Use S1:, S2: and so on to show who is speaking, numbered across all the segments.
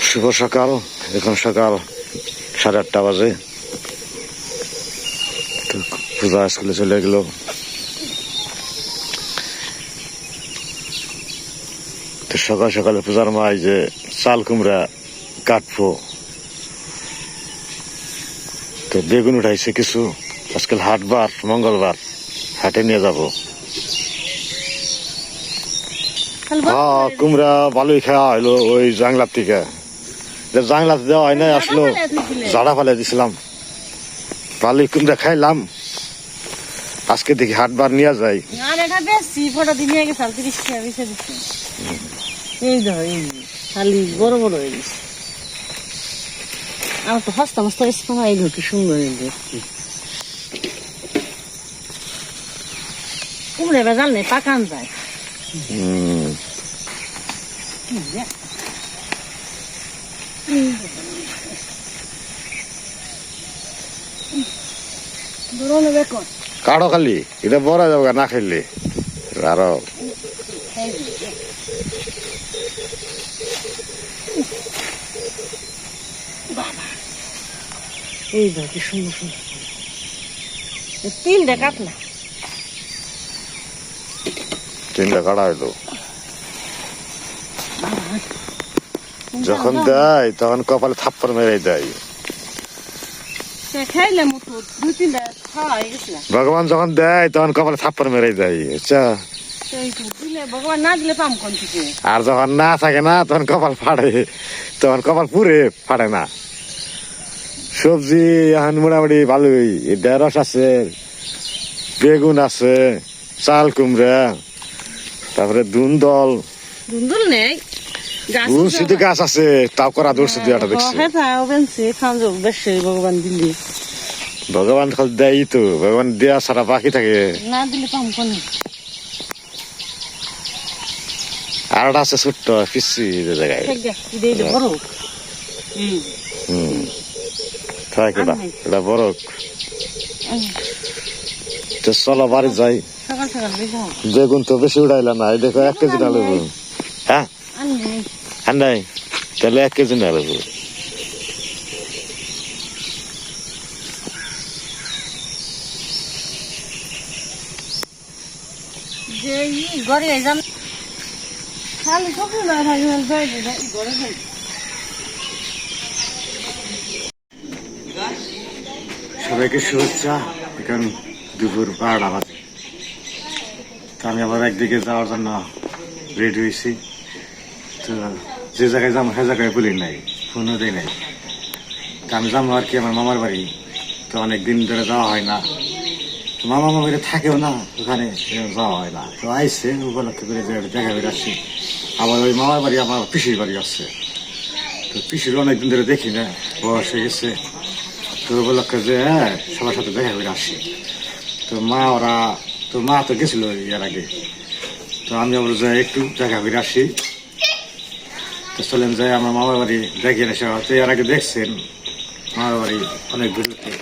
S1: শুভ সকাল, এখন সকাল 8:30 বাজে। তো পূজা স্কুলে চলে গেল। তো সকাল সকালে পূজার মা এই যে চাল কুমড়া কাটবো, তো বেগুন উঠাইছে কিছু। আজকাল হাটবার, মঙ্গলবার, হাটে নিয়ে যাবো। হ্যাঁ, কুমড়া ভালোই খাওয়া হইলো ওই জাংলার থেকে। জাংলাতে দেওয়া হয় নাই, আসলো জাড়া ফেলে দিছিলাম। ভালোই কুমড়া খাইলাম। আজকে দেখি হাটবার নিয়ে যাই।
S2: বড় বড় হয়ে গেছে। আমার তো হস্তা মস্তা এই কি সুন্দর কুমড়ে বেজাল নেই, পাকান যায়।
S1: কাড়ো খালি এটা বড় যাবে না খাইলে আরো।
S2: এই ধর কি সুন্দর সুন্দর তিনটা কাটলা,
S1: তিনটা কাটা হইলো। যখন দেয় তখন কপালে থাপ্পড় মেরে দেয়। ভগবান যখন দেয় তখন কপালে থাপ্পড় মেরে দেয়। আচ্ছা,
S2: ভগবান না দিলে পাম কোন থেকে।
S1: আর যখন না থাকে না তখন কপাল ফাটে, তখন কপাল পুরে ফাটে না। সবজি এখন মোটামুটি ভালোই, ঢেঁড়স আছে, বেগুন আছে, চাল কুমড়া, তারপরে দুন্দল
S2: নেই,
S1: শুধু গাছ আছে, তাও করা দৌড়ছে দুটা দেখছি।
S2: ভগবান দিলে
S1: ভগবান খালি দেয় তো, ভগবান দেয়া ছাড়া বাকি থাকে
S2: না দিলে পাম কোন।
S1: আর একটা আছে ছোট্ট পিসি জায়গায়। এটা বড়। চলো বাড়ি যাই। বেগুন তো বেশি উড়াইলা না, দেখো 1 কেজি না লেবু। হ্যাঁ নাই, তাহলে 1 কেজি না লেবু। সবাইকে শুভেচ্ছা। এখন দুপুর 12টা বাজে। তো আমি আবার একদিকে যাওয়ার জন্য রেডি হয়েছি। তো যে জায়গায় যাবো সে জায়গায় বলি নাই, ফোনও দেয় নাই। তো আমি যাবো আর কি আমার মামার বাড়ি। তো অনেকদিন ধরে যাওয়া হয় না, তো মামা মামিরা থাকেও না ওখানে, যাওয়া হয় না। তো আইসে উপলক্ষে করে দেখা করে আসছি। আবার ওই মামার বাড়ি আমার পিসির বাড়ি আছে। তো পিসির অনেকদিন ধরে দেখি না, বয়স হয়ে গেছে। তো উপলক্ষে যে সবার সাথে দেখা করে আসছি। তো মা তো গেছিল এর আগে। তো আমি আবার যাই একটু দেখা করে আসি। তো চলেন যাই আমার মামার বাড়ি দেখে আসা। তো এর আগে দেখছেন মামার বাড়ি অনেক দূরত্বে।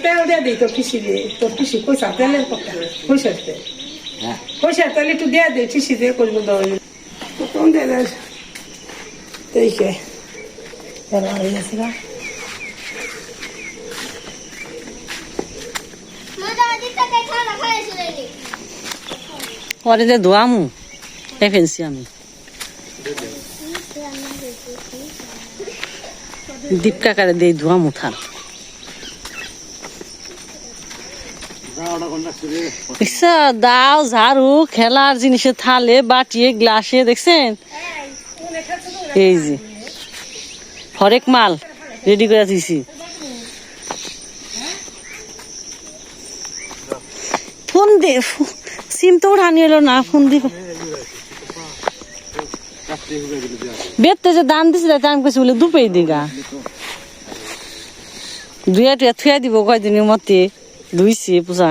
S3: তেল দিয়ে দিই তোর পিসি দিয়ে, তোর পিসি পয়সা তেলের কথা পয়সা পয়সা তেল একটু দিয়ে দিই, পিসি দিয়ে করবো তখন দিয়ে দেয় দেখে হয়ে গেছে না।
S2: পরে যে ধোয়ামু ফেলছি আমি। দীপ কাকারে দিয়ে ধোয়ামু থান। দাও ঝাড়ু, খেলার জিনিসের থালে, বাটিয়ে, গ্লাসে, দেখছেন এই যে হরেক মাল রেডি করে দিছি। ফোন দে, সিম তো উঠানি এলো না, ফোন দিব। বেতে যে দান দিছিল আমি কিছু বলে দুপেই দিগা দুয়া টুয়া থুয়া দিব কয়দিনের মতে ধুইছি পূজা।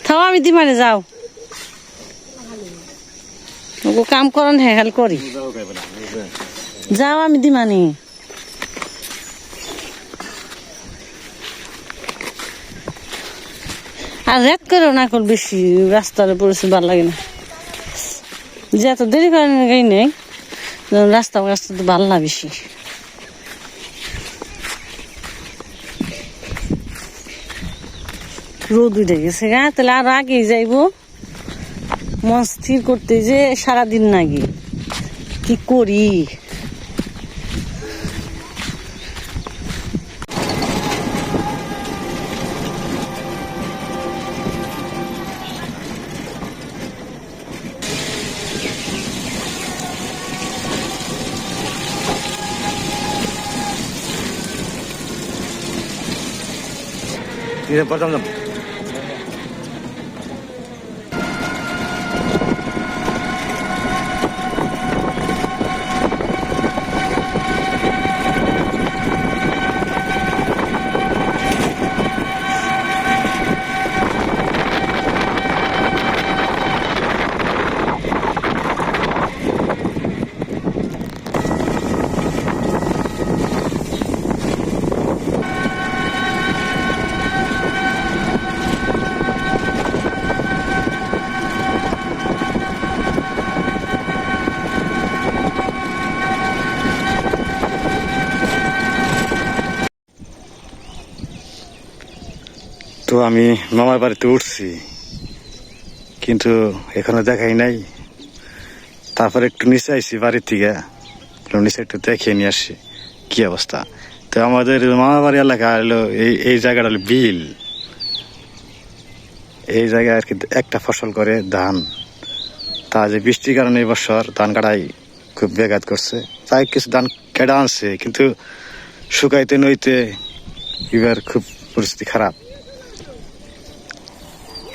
S2: থাও আমি দিমানে যাও, কাম করন হেল করি যাও, আমি দিমানি আর রেট করেও না কর বেশি রাস্তার পরিস্থিতি ভালো লাগে না, যে এত দেরি করেন গাই নেই রাস্তা তো ভালো না বেশি। রোদ উঠে গেছে গা, তাহলে আরো আগেই যাইবো। মন স্থির করতে যে সারাদিন নাকি কি করি।
S1: প্রথম তো আমি মামার বাড়িতে উঠছি, কিন্তু এখনো দেখাই নাই। তারপরে একটু নিচে আইসি বাড়ির থেকে, নিচে একটু দেখিয়ে নিয়ে আসছি কি অবস্থা। তো আমাদের মামার বাড়ি এলাকা হলো এই জায়গাটা হলো বিল। এই জায়গায় আর কি একটা ফসল করে ধান। তা যে বৃষ্টির কারণে এই বছর ধান কাটাই খুব ব্যাঘাত করছে। তাই কিছু ধান কেটে আনছে, কিন্তু শুকাইতে নইতে এবার খুব পরিস্থিতি খারাপ।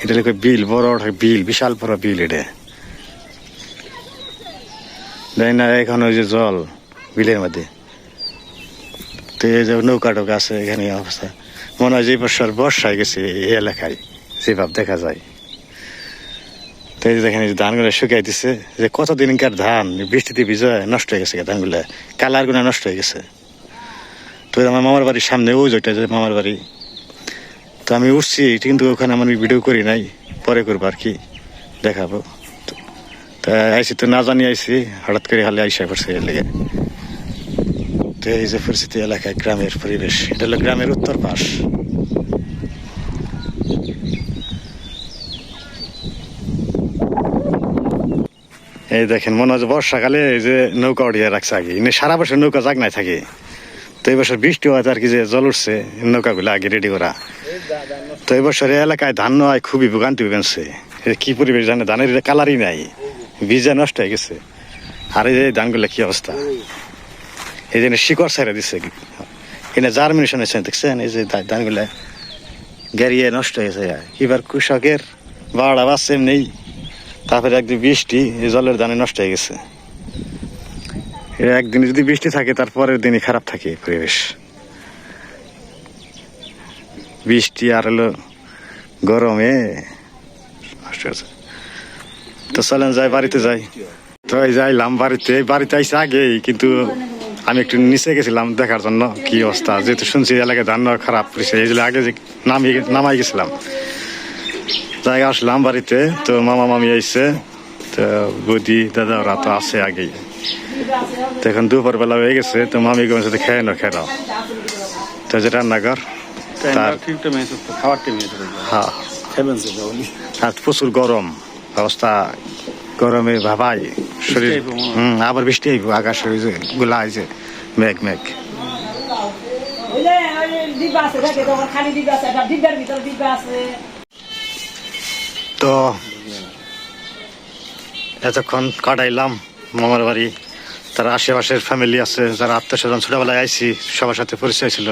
S1: এটা লিখে বিল, বড় বিল, বিশাল বড় বিল। এটা দেখ না, এখন ওই যে জল বিলের মধ্যে, তো এই যে নৌকা টোকা আছে এখানে অবস্থা। মনে হয় যে বছর বর্ষায় গেছে এই এলাকায়, যেভাবে দেখা যায়। তো এই যে দেখেন ধানগুলো শুকাই দিছে, যে কতদিনকার ধান বৃষ্টিতে ভিজে নষ্ট হয়ে গেছে ধানগুলো, কালার গুলো নষ্ট হয়ে গেছে। তো আমার মামার বাড়ির সামনে ওই যেটা যে মামার বাড়ি, তো আমি উঠছি, কিন্তু ওখানে আমি ভিডিও করি নাই, পরে করবো আর কি, দেখাবো। তা আইসি তো না জানি আইসি, হঠাৎ করে হালে আইসা করছে এর লেগে। তো এই যে পরিস্থিতি এলাকায়, গ্রামের পরিবেশ, এটা হলো গ্রামের উত্তর পাশ। এই দেখেন, মনে হয় বর্ষাকালে এই যে নৌকা উঠিয়ে রাখছে আগে, সারা বছর নৌকা জাগনায় থাকে। তো এই বছর বৃষ্টি হয় আর কি, যে জল উঠছে, নৌকাগুলো আগে রেডি করা। তো এই বছর এলাকায় ধান নয় খুবই ভোগান্তি ভোগানছে। কি পরিবেশ জানে, ধানের কালারই নাই, বীজা নষ্ট হয়ে গেছে। আর এই যে ধানগুলো কি অবস্থা, এই জন্য শিকড় ছাড়া দিচ্ছে, এনে জার্মিনেশন হয়েছে দেখছেন। এই যে ধানগুলা গেরিয়ে নষ্ট হয়েছে। এবার কৃষকের বাড়া বাচ্চা নেই, তারপরে একদিন বৃষ্টি, এই জলের ধানে নষ্ট হয়ে গেছে। একদিন যদি বৃষ্টি থাকে, তারপরের দিনই খারাপ থাকে পরিবেশ। বৃষ্টি আর হলো গরমে নষ্ট হয়েছে। তো চলেন যাই, বাড়িতে যাই। তো এই যাইলাম বাড়িতে আইসে আগেই, কিন্তু আমি একটু নিচে গেছিলাম দেখার জন্য কি অবস্থা, যেহেতু শুনছি এলাকায় ধান খারাপ করেছে, এই জন্য আগে যে নামাই গেছিলাম। জায়গা আসলাম বাড়িতে, তো মামা মামি আইসে, তো বৌদি দাদা ওরা তো আছে আগেই। তো এখন দুপুর বেলা হয়ে গেছে, তো মামি গেছে সাথে খেয়ে নাও, তো যে রান্নাঘর তার, হ্যাঁ, আর প্রচুর গরম অবস্থা, গরমে ভাবাই শরীর। আবার বৃষ্টি আইব, আকাশ গুলা আইছে, মেঘ মেঘ। তো এতক্ষণ কাটাইলাম মামার বাড়ি, তার আশেপাশের ফ্যামিলি আছে, যারা আত্মীয় স্বজন, ছোটবেলায় আইছি, সবার সাথে পরিচয় ছিল,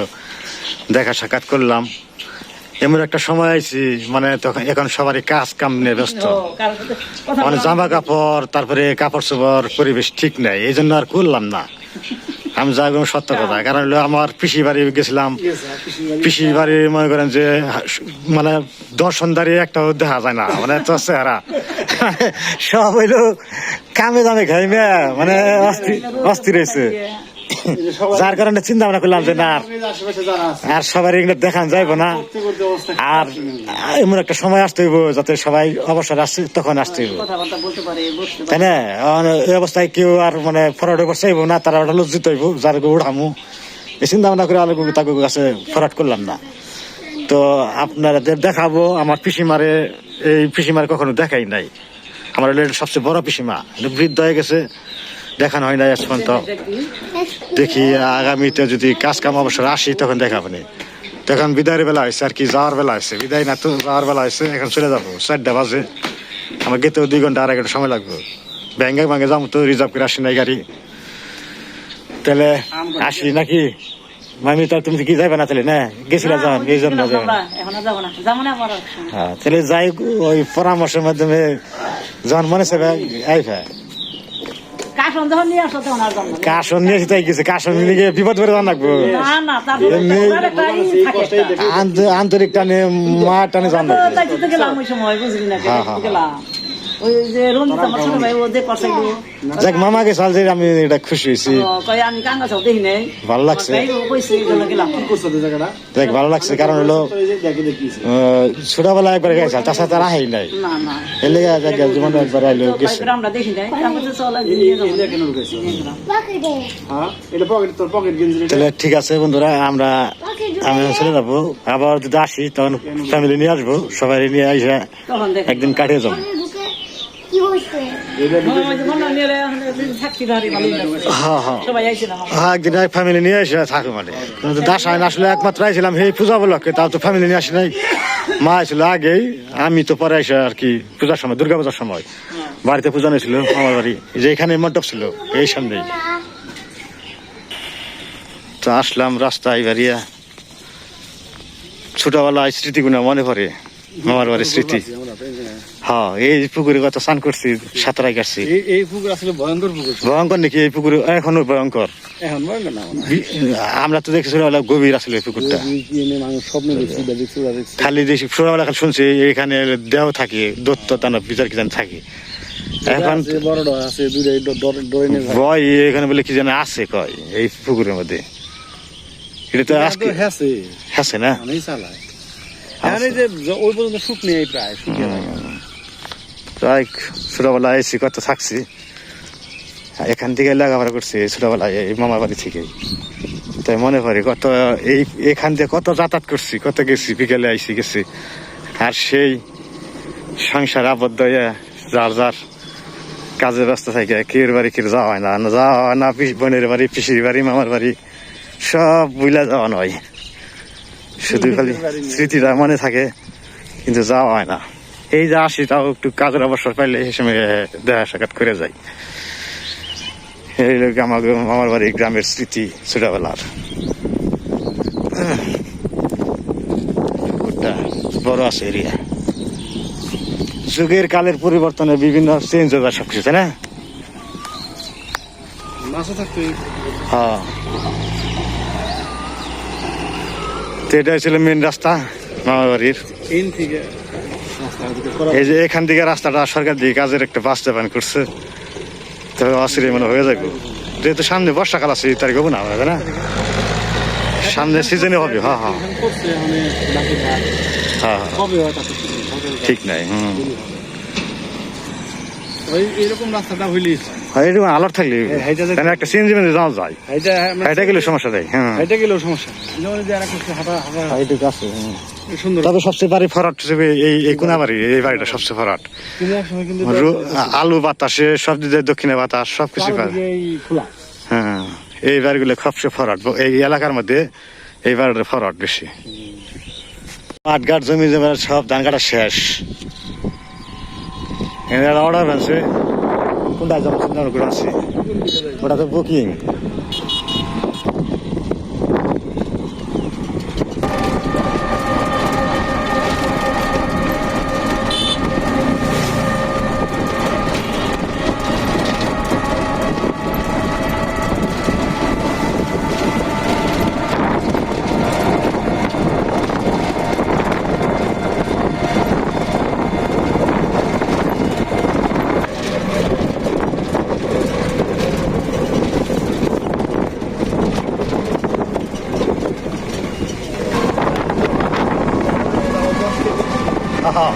S1: দেখা সাক্ষাৎ করলাম। এমন একটা সময় আইছি, মানে তখন এখন সবারই কাজ কাম নিয়ে ব্যস্ত, মানে জামা কাপড়, তারপরে কাপড় চোপড় পরিবেশ ঠিক নাই, এই জন্য আর করলাম না। আমি যা সত্য কথা, কারণ হলো আমার পিসি বাড়ি গেছিলাম, পিসি বাড়ি মনে করেন যে মানে দর্শনদারি একটাও দেখা যায় না, মানে তো চেহারা সব হইলো কামে দামে খাইমে, মানে অস্থির হয়েছে। যার কারণে চিন্তা ভাবনা করলাম যে না আর সবার এগুলো দেখান যাইবো না, আর এমন একটা সময় আসতে হইব যাতে সবাই অবসর আসছে তখন আসতে হইব, তাই না? এই অবস্থায় কেউ আর মানে ফরওয়ার্ড করে চাইবো না, তারা ওটা লজ্জিত হইব যার উড়ামু, এই চিন্তা ভাবনা করে আলোক তাকে কাছে ফরওয়ার্ড করলাম না। তো আপনাদের দেখাবো আমার পিসিমারে, এই পিসিমার কখনো দেখাই নাই, আমার সবচেয়ে বড় পিসিমা, বৃদ্ধ হয়ে গেছে, দেখানো হয় না আজ পর্যন্ত। দেখি আগামীতে যদি কাজ কাম অবসর আসি তখন দেখাবো। তখন বিদায়ের বেলা হয়েছে আর কি, যাওয়ার বেলা হয়েছে, বিদায় না তো যাওয়ার বেলা হয়েছে, এখন চলে যাবো 4টা বাজে, আমার গেতেও 2 ঘন্টা 2.5 ঘন্টা সময় লাগবে, ব্যাঙ্গে ভাঙ্গে যাবো তো, রিজার্ভ করে আসি নাই গাড়ি, তাহলে আসি নাকি মামি? তো তুমি কি যাইবে না তাহলে? না গেছিলা যান এই জন্য হ্যাঁ, তাহলে যাই ওই পরামর্শের মাধ্যমে যখন মনে চাইবে আইফা কাশন নিয়ে তাই গেছে, কাশন নিয়ে বিপদ করে জান লাগবো, আন্তরিক টানে মা টানে জান যাক মামা কে সাল যে আমি এটা খুশি হয়েছি, ভালো লাগছে, দেখ ভালো লাগছে, কারণ হলো ছোটবেলা একবার গেছে, তাছাড়া তারা আহেই নাই, এলে জীবন একবার আইলো গেছে। তাহলে ঠিক আছে বন্ধুরা, আমি চলে যাবো, আবার যদি আসি তখন ফ্যামিলি নিয়ে আসবো, সবাই নিয়ে আসে একদিন কাটিয়ে যাবো। একদিন ফ্যামিলি নিয়ে এসে থাকো, মানে দাসায় আসলে একমাত্র আইছিলাম এই পূজা উপলক্ষে, তাও তো ফ্যামিলি নিয়ে আসি নাই, মা আসছিল আগেই, আমি তো পরে এসে আর কি পূজার সময়, দুর্গা পূজার সময় বাড়িতে পূজা নিয়েছিল আমার বাড়ি, যে এখানে মণ্ডপ ছিল এই সামনেই, তো আসলাম রাস্তায় বেরিয়ে, ছোটবেলায় স্মৃতিগুলো মনে পড়ে, মামার বাড়ির স্মৃতি। হ্যাঁ, এই পুকুরে কত স্নান করছি, সাঁতারাই কাটছি,
S4: এই পুকুর আসলে ভয়ঙ্কর পুকুর,
S1: ভয়ঙ্কর নাকি এই পুকুরে? এখনো ভয়ঙ্কর,
S4: এখন ভয়ঙ্কর না,
S1: আমরা তো দেখছি গভীর আসলে এই পুকুরটা, খালি দেখছি ছোটবেলা খালি শুনছি এখানে দেহ থাকে, দত্ত তানা বিচার কি জানি থাকে, এখন ভয় এখানে বলে কি যেন আছে কয় এই পুকুরের মধ্যে, এটা তো আজকে হ্যাঁ না, ছোটবেলায় এসি কত থাকছি, এখান থেকে লেখাপড়া করছি ছোটবেলায় এই মামার বাড়ি থেকে, তাই মনে পড়ে কত এখান থেকে কত যাতায়াত করছি, কত গেছি, বিকেলে আইসি গেছি, আর সেই সংসার আবদ্ধ হয়ে যার যার কাজে ব্যস্ত থাকে, কের বাড়ি কেউ যাওয়া হয় না, বোনের বাড়ি, পিসির বাড়ি, মামার বাড়ি সব বুইলা যাওয়া নয়, শুধু খালি স্মৃতিটা মনে থাকে কিন্তু যাওয়া হয় না। এই যে আসি তাও একটু কাজের অবসর পাইলে এই সময় দেখা সাক্ষাৎ করে যাই, এই লোক আমার বাড়ি গ্রামের স্মৃতি ছোটবেলার, বড় আছে এরিয়া, যুগের কালের পরিবর্তনে বিভিন্ন চেঞ্জ হয়ে যায় সবকিছু, তাই না? হ্যাঁ, তো এটা ছিল মেন রাস্তা মামার বাড়ির, এই যে এখান থেকে রাস্তাটা সরকার দিয়ে কাজের একটা বাস্তবায়ন করছে, তবে অস্থির মনে হয়ে যাবে, যেহেতু সামনে বর্ষাকাল আছে, এই তারিখ হবো না আমরা, তাই না? সামনে সিজনে হবে। হ্যাঁ হ্যাঁ হ্যাঁ ঠিক নাই।
S4: এরকম রাস্তাটা হইলি
S1: এরকম আলার থাকলে একটা সিএনজি মেনে যাওয়া যায়, এটা গেলে সমস্যা দেয়। হ্যাঁ
S4: এটা গেলেও সমস্যা সুন্দর।
S1: তবে সবচেয়ে বাড়ি ফরাট হিসেবে এই কোনা বাড়ি, এই বাড়িটা সবচেয়ে ফরাট। আলু বাতাসে সব দিকে দক্ষিণে বাতাস সবকিছু পায়। হ্যাঁ এই বাড়িগুলো সবচেয়ে ফরাট এই এলাকার মধ্যে, এই বাড়িটা ফরাট বেশি। মাঠ ঘাট জমি জমা সব ধান কাটা শেষ। অর্ডার আছে কোনটা যাবো চিন্তা করে আছি, ওটা তো বুকিং। হ্যাঁ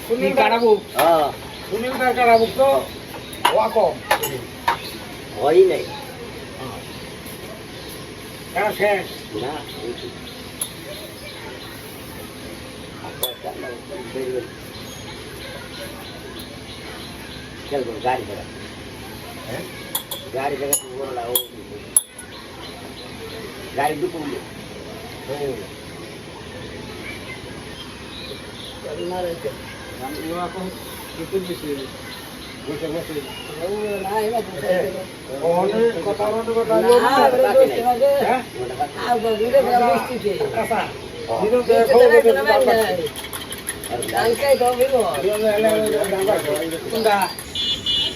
S3: সুনীল কাটাবো সুনীল কাটাবো তো হওয়া কম
S5: হয় নাই
S3: কাটা শেষ
S5: না चल बोल गाड़ी जगह गाड़ी जगह बोल रहा हो गाड़ी दुख हो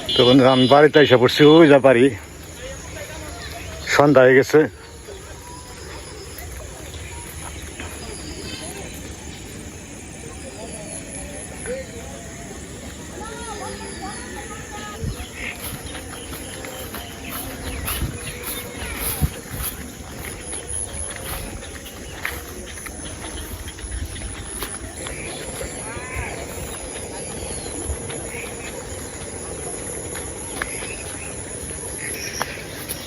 S1: তো বন্ধুরা আমি বাড়িতে এসে পড়ছি ওই যা পারি সন্ধ্যা হয়ে গেছে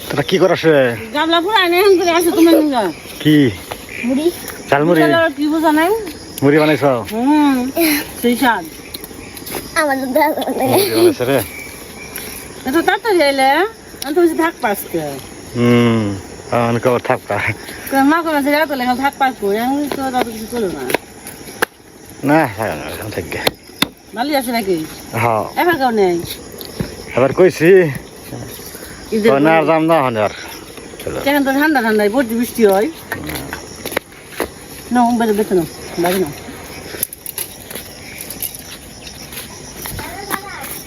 S1: তোরা কি করাস রে?
S2: গাবলা পুরা নেই করে আছে তোমার নিগা
S1: কি
S2: মুড়ি
S1: ঝালমুড়ি
S2: কি বুঝা নাই
S1: মুড়ি বানাইছ
S2: সেই স্বাদ
S1: মুড়ি বানাইছ রে
S2: এত তাড়াতাড়ি এলে আমি তো থাক পাসকে
S1: অনেক থাকতা
S2: মা করে আছে রাত লেগে থাক পাস করে আমি তো দাদু কিছু চলো না
S1: না থাকবে
S2: ভালোই আছে নাকি
S1: হ্যাঁ
S2: এবার কেউ নেই
S1: এবার কইছি না আর দাম না হনে আর
S2: এখন তো ঠান্ডা ঠান্ডায় বড় বৃষ্টি হয় না বেড়ে বেতন বাড়ি না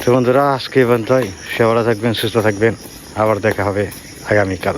S1: তো বন্ধুরা আজকে পর্যন্তই সে ভালো থাকবেন সুস্থ থাকবেন আবার দেখা হবে আগামীকাল